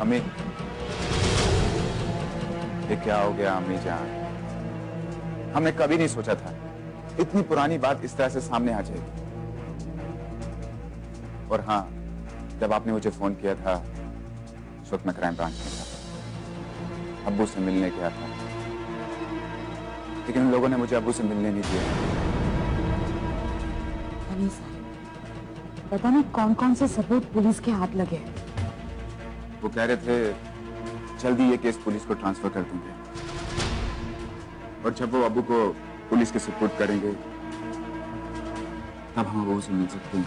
अम्मी, ये क्या हो गया अम्मी जान? हमने कभी नहीं सोचा था इतनी पुरानी बात इस तरह से सामने आ जाएगी। और हाँ, जब आपने मुझे फोन किया था उस वक्त मैं क्राइम ब्रांच में था, अब्बू से मिलने गया था, लेकिन उन लोगों ने मुझे अब्बू से मिलने नहीं दिया। पता नहीं कौन कौन से सबूत पुलिस के हाथ लगे। वो कह रहे थे जल्दी ये केस पुलिस को ट्रांसफर कर देंगे और जब वो अब्बू को पुलिस के सुपुर्द करेंगे तब हम अब्बू से मिल सकते हैं।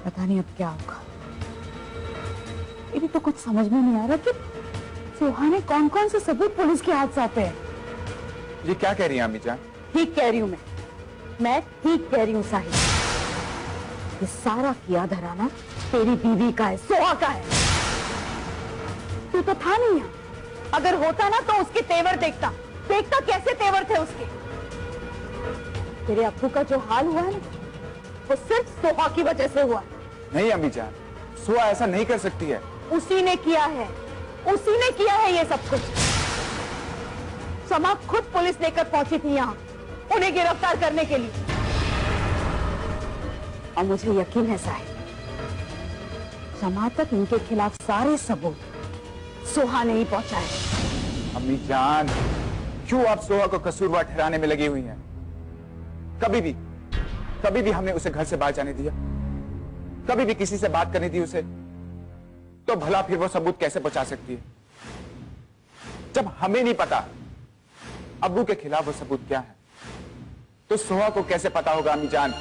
पता नहीं अब क्या होगा। मेरी तो कुछ समझ में नहीं आ रहा कि सोहा ने कौन कौन से सबूत पुलिस के हाथ सौंपे हैं। ये क्या कह रही हैं अम्मी जान? ठीक कह रही हूँ मैं ठीक कह रही हूँ साहिल। ये सारा किया धराना तेरी बीवी का है, सोहा का है। तू तो था नहीं यहाँ। अगर होता ना तो उसके तेवर देखता कैसे तेवर थे उसके। तेरे अब्बू का जो हाल हुआ है ना, वो सिर्फ सोहा की वजह से हुआ। नहीं अम्मी जान, सोहा ऐसा नहीं कर सकती है। उसी ने किया है ये सब कुछ। समा खुद पुलिस लेकर पहुंची थी यहाँ उन्हें गिरफ्तार करने के लिए। और मुझे यकीन है साहिब, समा तक इनके खिलाफ सारे सबूत सोहा ने ही पहुंचाए। अम्मी जान, क्यों आप सोहा को कसूरवार ठहराने में लगी हुई हैं? कभी भी हमने उसे घर से बाहर जाने दिया? कभी भी किसी से बात करने दी उसे? तो भला फिर वो सबूत कैसे पहुंचा सकती है? जब हमें नहीं पता अब्बू के खिलाफ वो सबूत क्या है, तो सोहा को कैसे पता होगा अम्मी जान?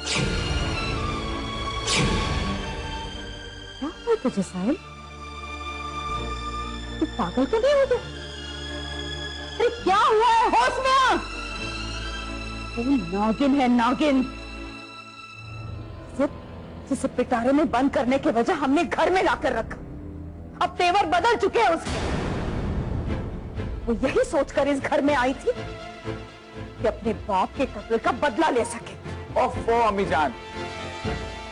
क्या हुआ तुझे साहिल? तू पागल तो नहीं हो गया? अरे क्या हुआ है? होश में आ। वो नागिन है, नागिन। जिसे पिटारे में बंद करने के वजह हमने घर में लाकर रखा। अब तेवर बदल चुके हैं उसके। वो यही सोचकर इस घर में आई थी कि अपने बाप के कत्ल का बदला ले सके। ओफो अम्मी जान,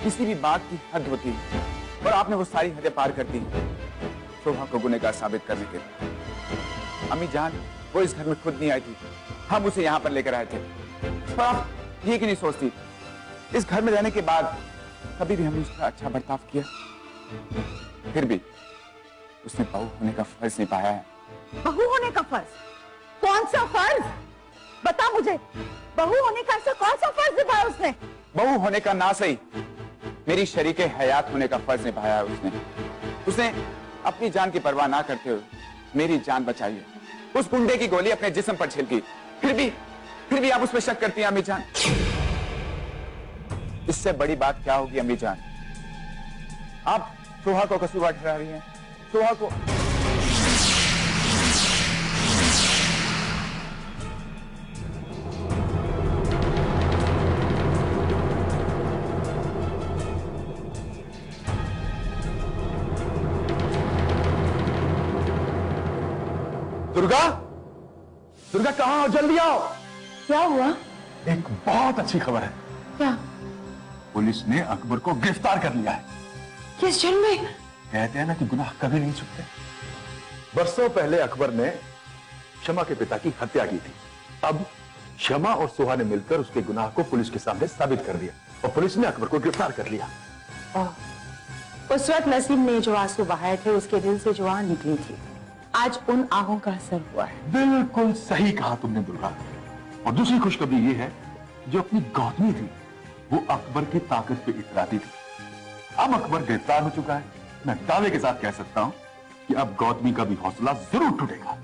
किसी भी बात की हद होती है और आपने वो सारी हदें पार कर दी सोहा को गुनहगार साबित करने के लिए। अम्मी जान, वो इस घर में खुद नहीं आई थी, हम उसे यहाँ पर लेकर आए थे। और आप ये क्यों नहीं सोचती, इस घर में रहने के बाद कभी भी हमने उसका अच्छा बर्ताव किया? फिर भी उसने बहू होने का फर्ज निभाया है। बहू होने का फर्ज? कौन सा फर्ज? बता मुझे। बहू होने का ऐसा कौन सा फर्ज निभाया उसने? बहू होने का ना सही, मेरी शरीके हयात होने का फर्ज निभाया है उसने अपनी जान की परवाह ना करते हुए मेरी जान बचाई है। उस गुंडे की गोली अपने जिस्म पर छिलकी, फिर भी आप उस पर शक करती हैं अम्मी जान? इससे बड़ी बात क्या होगी अम्मी जान? आप सोहा को कसूरवार ठहरा रही हैं। सोहा को दुर्गा कहां हो? जल्दी आओ। क्या हुआ? एक बहुत अच्छी खबर है। क्या? पुलिस ने अकबर को गिरफ्तार कर लिया है। किस जुर्म में? कहते हैं ना कि गुनाह कभी नहीं छुपते। बरसों पहले अकबर ने शमा के पिता की हत्या की थी। अब शमा और सोहा ने मिलकर उसके गुनाह को पुलिस के सामने साबित कर दिया और पुलिस ने अकबर को गिरफ्तार कर लिया। उस वक्त नसीब ने जो आंसू बहाए थे उसके दिल से जो आह निकली थी, आज उन आहों का असर हुआ है। बिल्कुल सही कहा तुमने दुर्गा। और दूसरी खुशखबरी ये है, जो अपनी गौतमी थी वो अकबर की ताकत पे इतराती थी। अब अकबर गिरफ्तार हो चुका है। मैं दावे के साथ कह सकता हूं कि अब गौतमी का भी हौसला जरूर टूटेगा।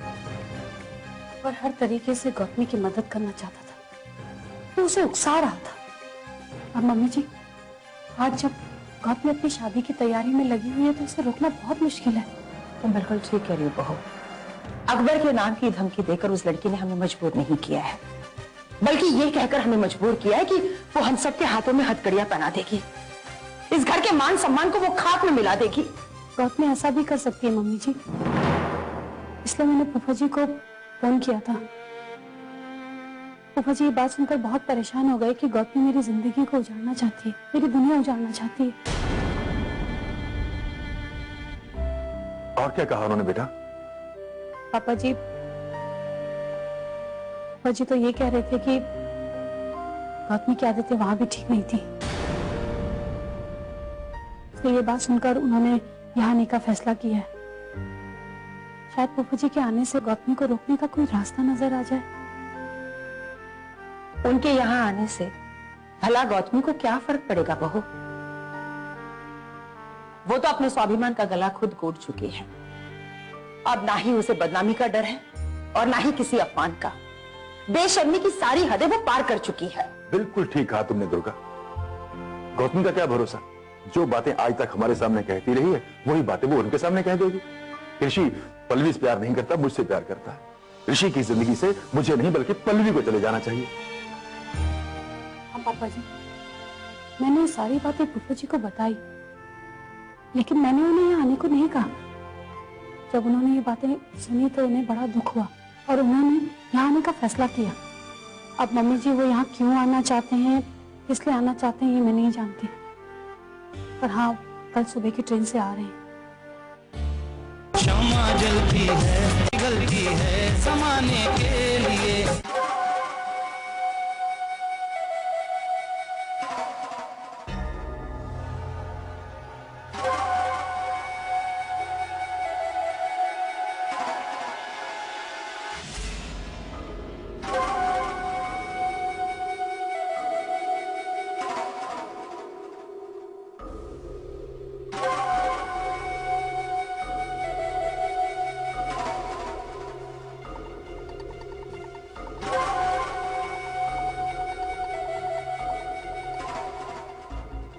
और हर तरीके से गौतमी की मदद करना चाहता था, तो उसे उकसा रहा था। और मम्मी जी, आज जब गौतमी अपनी शादी की तैयारी में लगी हुई है तो उसे रोकना बहुत मुश्किल है। तुम बिल्कुल ठीक कह रही हो बहू। अकबर के नाम की धमकी देकर उस लड़की ने हमें मजबूर नहीं किया है, बल्कि ये कहकर हमें मजबूर किया है कि वो हम सबके हाथों में हथकड़ियां पहना देगी, इस घर के मान सम्मान को वो खाक में मिला देगी। गौतमी ऐसा भी कर सकती है मम्मी जी, इसलिए मैंने फूफा जी को फोन किया था। फूफा जी ये बात सुनकर बहुत परेशान हो गए कि गौतमी मेरी जिंदगी को उजाड़ना चाहती है, मेरी दुनिया उजाड़ना चाहती है। और क्या कहा उन्होंने बेटा? पापा जी तो ये कह रहे थे कि गौतमी की आदतें वहां भी ठीक नहीं थी, इसलिए ये बात सुनकर उन्होंने यहाँ आने का फैसला किया है। शायद फूफा जी के आने से गौतमी को रोकने का कोई रास्ता नजर आ जाए। उनके यहाँ आने से भला गौतमी को क्या फर्क पड़ेगा बहू? वो तो अपने स्वाभिमान का गला खुद घोट चुकी है। अब ना ही उसे बदनामी का डर है और ना ही किसी अपमान का। बेशर्मी की सारी हदें वो पार कर चुकी है। बिल्कुल ठीक कहा तुमने दुर्गा। गौतमी का क्या भरोसा, जो बातें आज तक हमारे सामने कहती रही है वही बातें वो उनके सामने कह देगी। ऋषि पल्लवी से प्यार नहीं करता, मुझसे प्यार करता है। ऋषि की जिंदगी से मुझे नहीं बल्कि पल्लवी को चले जाना चाहिए। हाँ पापा जी, मैंने ये सारी बातें फूफा जी को बताई, लेकिन मैंने उन्हें यहाँ आने को नहीं कहा। जब उन्होंने ये बातें सुनी तो उन्हें बड़ा दुख हुआ और उन्होंने यहाँ आने का फैसला किया। अब मम्मी जी वो यहाँ क्यों आना चाहते हैं, इसलिए आना चाहते हैं, ये मैं नहीं जानती, पर हाँ कल सुबह की ट्रेन से आ रहे हैं। क्षमा जलती है, पिघलती है समाने के लिए।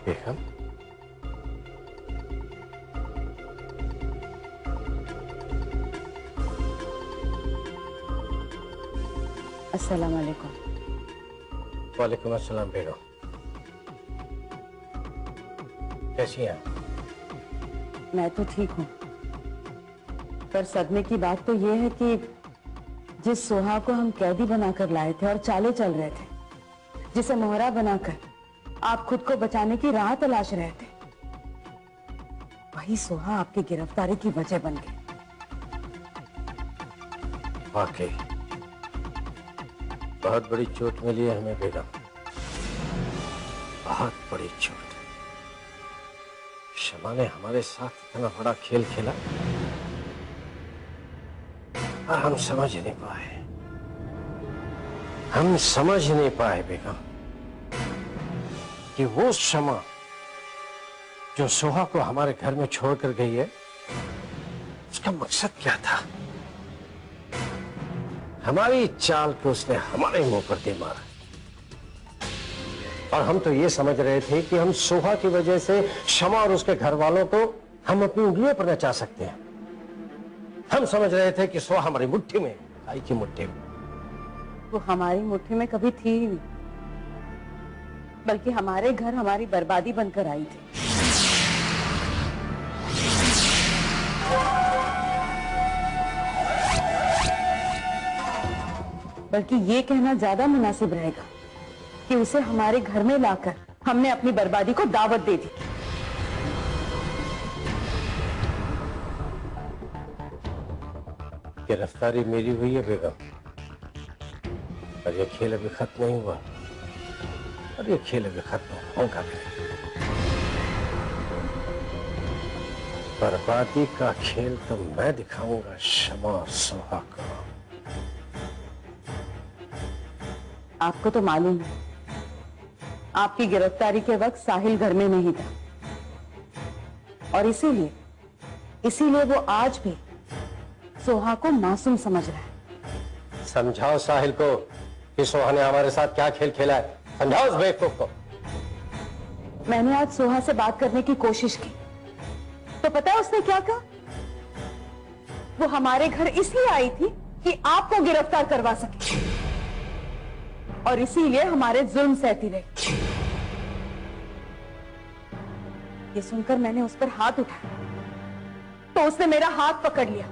बेगम, अस्सलाम वालेकुम। वालेकुम अस्सलाम बेगम, कैसी हैं? मैं तो ठीक हूँ, पर सदमे की बात तो ये है कि जिस सोहा को हम कैदी बनाकर लाए थे और चाले चल रहे थे, जिसे मोहरा बनाकर आप खुद को बचाने की राह तलाश रहे थे, वही सोहा आपकी गिरफ्तारी की वजह बन गई। वाकई बहुत बड़ी चोट मिली है हमें बेगम, बहुत बड़ी चोट। शमा ने हमारे साथ इतना बड़ा खेल खेला और हम समझ नहीं पाए, हम समझ नहीं पाए बेगम कि वो शमा जो सोहा को हमारे घर में छोड़कर गई है, उसका मकसद क्या था। हमारी चाल को उसने हमारे मुंह पर दे मारा और हम तो ये समझ रहे थे कि हम सोहा की वजह से शमा और उसके घर वालों को हम अपनी उंगलियों पर नचा सकते हैं। हम समझ रहे थे कि सोहा हमारी मुट्ठी में, भाई की मुट्ठी में। वो हमारी मुट्ठी में कभी थी ही नहीं, बल्कि हमारे घर हमारी बर्बादी बनकर आई थी। बल्कि ये कहना ज्यादा मुनासिब रहेगा कि उसे हमारे घर में लाकर हमने अपनी बर्बादी को दावत दे दी। गिरफ्तारी मेरी हुई है बेगम, और ये खेल अभी खत्म नहीं हुआ, और ये खेल अभी खत्म होगा भी। बर्बादी का खेल तो मैं दिखाऊंगा शमा और सोहा को। आपको तो मालूम है, आपकी गिरफ्तारी के वक्त साहिल घर में नहीं था, और इसीलिए वो आज भी सोहा को मासूम समझ रहा है। समझाओ साहिल को कि सोहा ने हमारे साथ क्या खेल खेला है, समझाओ उस बेवकूफ को। मैंने आज सोहा से बात करने की कोशिश की, तो पता है उसने क्या कहा? वो हमारे घर इसलिए आई थी कि आपको गिरफ्तार करवा सके, और इसीलिए हमारे जुल्म सहती रही। ये सुनकर मैंने उस पर हाथ उठाया तो उसने मेरा हाथ पकड़ लिया।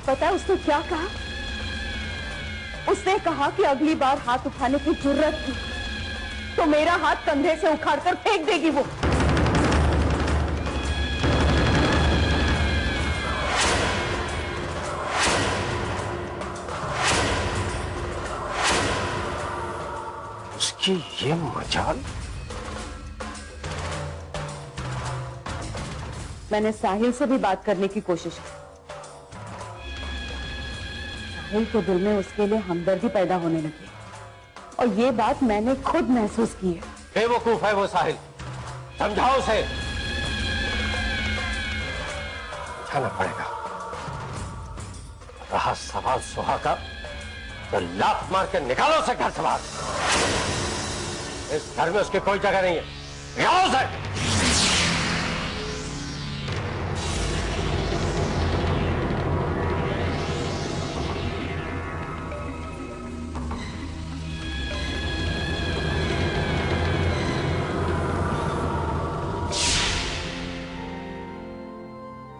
पता है उसने क्या कहा? उसने कहा कि अगली बार हाथ उठाने की जरूरत की तो मेरा हाथ कंधे से उखाड़कर फेंक देगी वो। उसकी ये मजाल। मैंने साहिल से भी बात करने की कोशिश की। साहिल के दिल में उसके लिए हमदर्दी पैदा होने लगी और ये बात मैंने खुद महसूस की है। बेवकूफ है वो साहिल, समझाओ उसे। समझाना पड़ेगा। रहा सवाल सुहा का तो लात मार के निकालो उसे घर से बाहर। इस घर में उसकी कोई जगह नहीं है, निकालो उसे।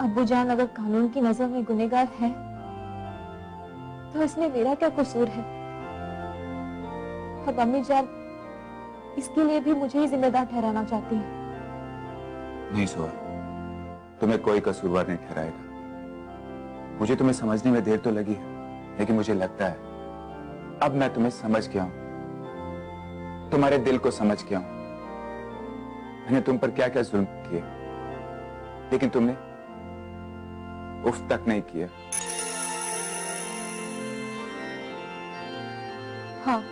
अब्बूजान अगर कानून की नजर में गुनहगार है तो इसमें मेरा क्या कसूर है? अब अम्मी जान इसके लिए भी मुझे ही जिम्मेदार ठहराना चाहती है। नहीं सोहा, तुम्हें कोई कसूरवार नहीं ठहराएगा। मुझे तुम्हें समझने में देर तो लगी है, लेकिन मुझे लगता है अब मैं तुम्हें समझ गया हूं, तुम्हारे दिल को समझ गया हूं। मैंने तुम पर क्या क्या जुल्म किए, लेकिन तुमने उफ तक नहीं किया। हाँ,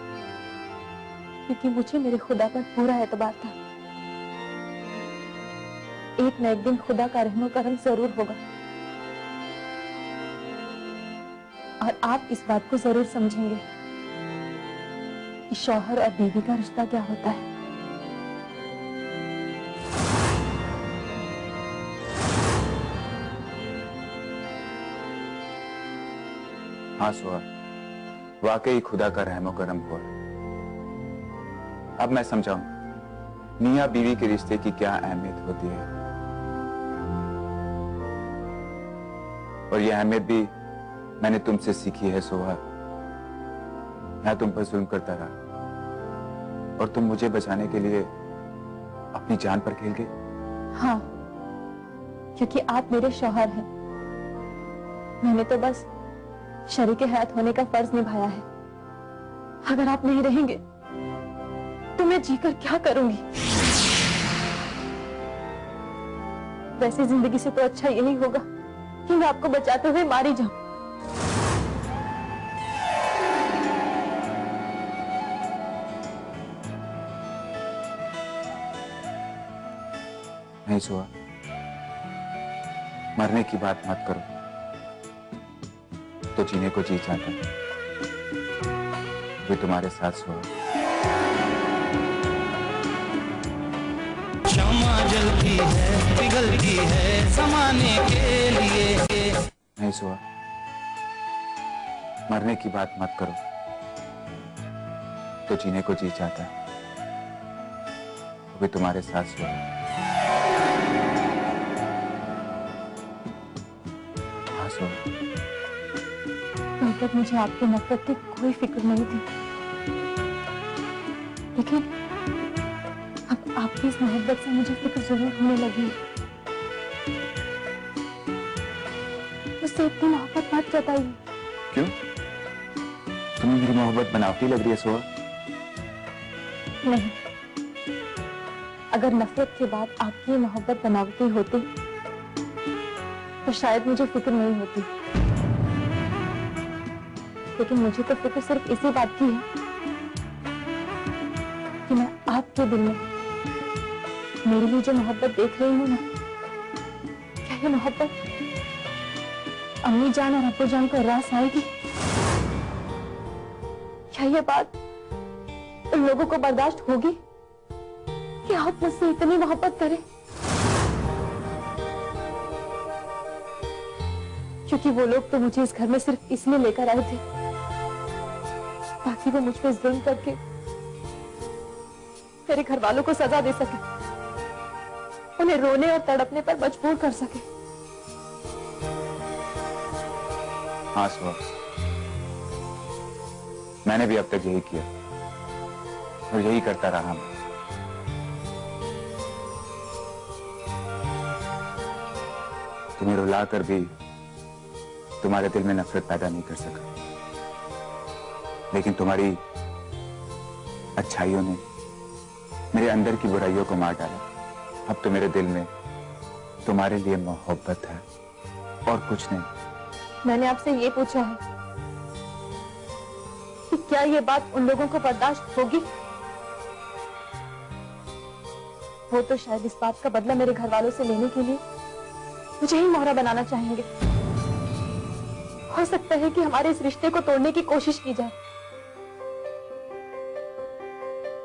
क्योंकि मुझे मेरे खुदा पर पूरा एतबार था। एक न एक दिन खुदा का रहमो करम जरूर होगा और आप इस बात को जरूर समझेंगे कि शौहर और बीवी का रिश्ता क्या होता है। हाँ सोहा, वाकई खुदा का रहमो करम हुआ। अब मैं समझाऊं मियां बीवी के रिश्ते की क्या अहमियत होती है, और यह अहमियत भी मैंने तुमसे सीखी है सोहा। मैं तुम पर जुल्म करता रहा और तुम मुझे बचाने के लिए अपनी जान पर खेल गए। हाँ, क्योंकि आप मेरे शौहर हैं। मैंने तो बस शरीके हयात होने का फर्ज निभाया है। अगर आप नहीं रहेंगे तो मैं जीकर क्या करूंगी? वैसे जिंदगी से तो अच्छा यही होगा कि मैं आपको बचाते हुए मारी जाऊं। नहीं सोहा, मरने की बात मत करो, तो जीने को जी चाहता है। वे तुम्हारे साथ सोहा। क्षमा जलती है, पिघलती है समाने के लिए। नहीं सोहा, मरने की बात मत करो, तो जीने को जी चाहता है। वे तुम्हारे साथ सोहा। हाँ सोहा। कल तक मुझे आपकी नफरत की कोई फिक्र नहीं थी, लेकिन अब आपकी इस मोहब्बत से मुझे फिक्र जरूर होने लगी है। उससे इतनी मोहब्बत मत जताइए। क्यों? तुम्हें मेरी मोहब्बत बनावटी लग रही है सोहा? नहीं, अगर नफरत के बाद आपकी ये मोहब्बत बनावटी होती तो शायद मुझे फिक्र नहीं होती, लेकिन मुझे तो फिक्र सिर्फ इसी बात की है कि मैं आपके दिल में मेरे लिए जो मोहब्बत देख रही हूँ ना, क्या ये मोहब्बत अम्मी जान और अब्बू जान को रास आएगी? क्या ये बात उन लोगों को बर्दाश्त होगी कि आप मुझसे इतनी मोहब्बत करें? क्योंकि वो लोग तो मुझे इस घर में सिर्फ इसलिए लेकर आए थे ताकि वो मुझ पे जुल्म करके मेरे घर वालों को सजा दे सके, उन्हें रोने और तड़पने पर मजबूर कर सके। हाँ सोहा, मैंने भी अब तक यही किया और यही करता रहा मैं। तुम्हें रुलाकर भी तुम्हारे दिल में नफरत पैदा नहीं कर सका, लेकिन तुम्हारी अच्छाइयों ने मेरे अंदर की बुराइयों को मार डाला। अब तो मेरे दिल में तुम्हारे लिए मोहब्बत है और कुछ नहीं। मैंने आपसे ये पूछा है कि क्या ये बात उन लोगों को बर्दाश्त होगी? वो तो शायद इस बात का बदला मेरे घर वालों से लेने के लिए मुझे ही मोहरा बनाना चाहेंगे। हो सकता है कि हमारे इस रिश्ते को तोड़ने की कोशिश की जाए,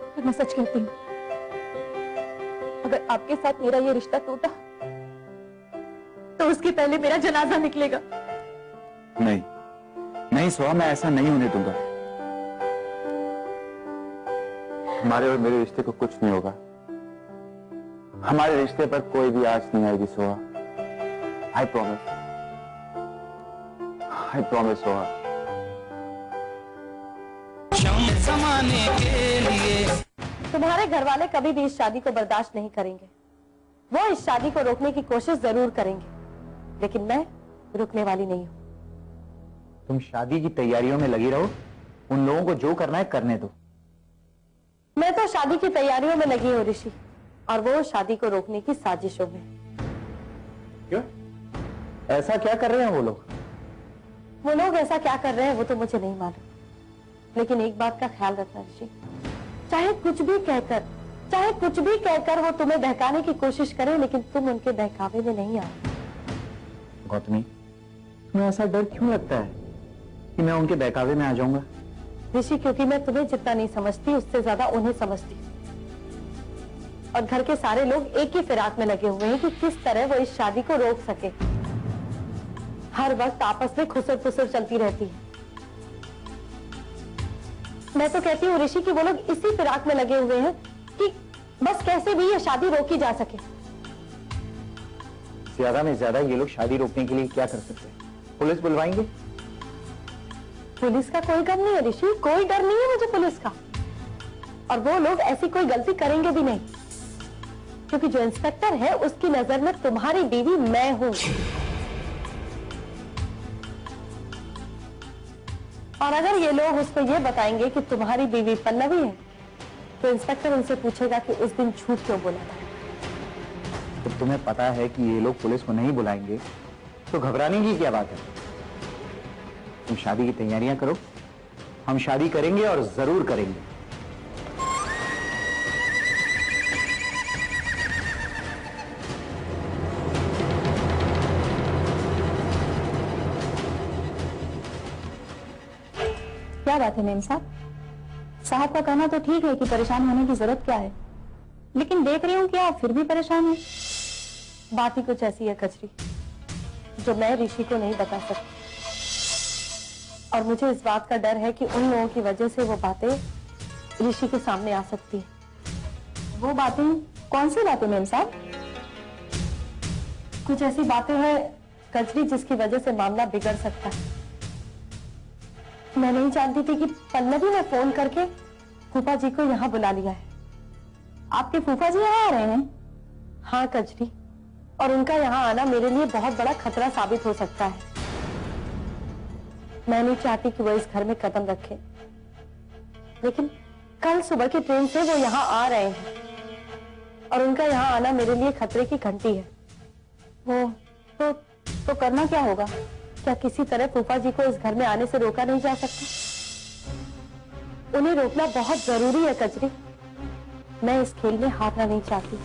पर मैं सच कहती हूँ, अगर आपके साथ मेरा ये रिश्ता टूटा तो उसके पहले मेरा जनाजा निकलेगा। नहीं नहीं सोहा, मैं ऐसा नहीं होने दूंगा। हमारे और मेरे रिश्ते को कुछ नहीं होगा। हमारे रिश्ते पर कोई भी आंच नहीं आएगी सोहा। I promise Soha. समाने के लिए तुम्हारे घर वाले कभी भी इस शादी को बर्दाश्त नहीं करेंगे। वो इस शादी को रोकने की कोशिश जरूर करेंगे, लेकिन मैं रुकने वाली नहीं हूं। तुम शादी की तैयारियों में लगी रहो, उन लोगों को जो करना है करने दो। मैं तो शादी की तैयारियों में लगी हूँ ऋषि, और वो शादी को रोकने की साजिशों में। क्यों? ऐसा क्या कर रहे हैं वो लोग? वो लोग ऐसा क्या कर रहे हैं वो तो मुझे नहीं मालूम, लेकिन एक बात का ख्याल रखना ऋषि, चाहे कुछ भी कहकर वो तुम्हें बहकाने की कोशिश करें, लेकिन तुम उनके बहकावे में नहीं आओ। गौतमी, तुम्हें ऐसा डर क्यों लगता है कि मैं उनके बहकावे में आ जाऊंगा? ऋषि, क्योंकि मैं तुम्हें जितना नहीं समझती उससे ज्यादा उन्हें समझती, और घर के सारे लोग एक ही फिराक में लगे हुए हैं कि किस तरह वो इस शादी को रोक सके। हर वक्त आपस में खुसर फुसर चलती रहती है। मैं तो कहती हूँ ऋषि कि वो लोग इसी फिराक में लगे हुए हैं कि बस कैसे भी ये शादी रोकी जा सके। ज्यादा में ज्यादा ये लोग शादी रोकने के लिए क्या कर सकते हैं? पुलिस बुलवाएंगे। पुलिस का कोई डर नहीं है ऋषि, कोई डर नहीं है मुझे पुलिस का, और वो लोग ऐसी कोई गलती करेंगे भी नहीं, क्योंकि जो इंस्पेक्टर है उसकी नजर में तुम्हारी बीवी मैं हूं। और अगर ये लोग उसको ये बताएंगे कि तुम्हारी बीवी पल्लवी है, तो इंस्पेक्टर उनसे पूछेगा कि उस दिन झूठ क्यों बोला था। तो तुम्हें पता है कि ये लोग पुलिस को नहीं बुलाएंगे, तो घबराने की क्या बात है? तुम शादी की तैयारियां करो, हम शादी करेंगे और जरूर करेंगे। क्या बात है मेम साहब? साहब का कहना तो ठीक है कि परेशान होने की जरूरत क्या है, लेकिन देख रही हूँ कि आप फिर भी परेशान हैं। बात ही कुछ ऐसी है कचरी, जो मैं ऋषि को नहीं बता सकती, और मुझे इस बात का डर है कि उन लोगों की वजह से वो बातें ऋषि के सामने आ सकती है। वो बातें कौन सी बातें मेम साहब? कुछ ऐसी बातें हैं कचरी जिसकी वजह से मामला बिगड़ सकता है। मैं नहीं जानती थी कि पल्लवी ने फोन करके फूफा जी को यहाँ बुला लिया है। आपके फूफा जी यहाँ आ रहे हैं? हाँ कचरी, और उनका यहाँ आना मेरे लिए बहुत बड़ा खतरा साबित हो सकता है। मैं नहीं चाहती कि वो इस घर में कदम रखे, लेकिन कल सुबह की ट्रेन से वो यहाँ आ रहे हैं, और उनका यहाँ आना मेरे लिए खतरे की घंटी है। वो तो करना क्या होगा? क्या किसी तरह फूफा जी को इस घर में आने से रोका नहीं जा सकता? उन्हें रोकना बहुत जरूरी है कचरी। मैं इस खेल में हारना नहीं चाहती।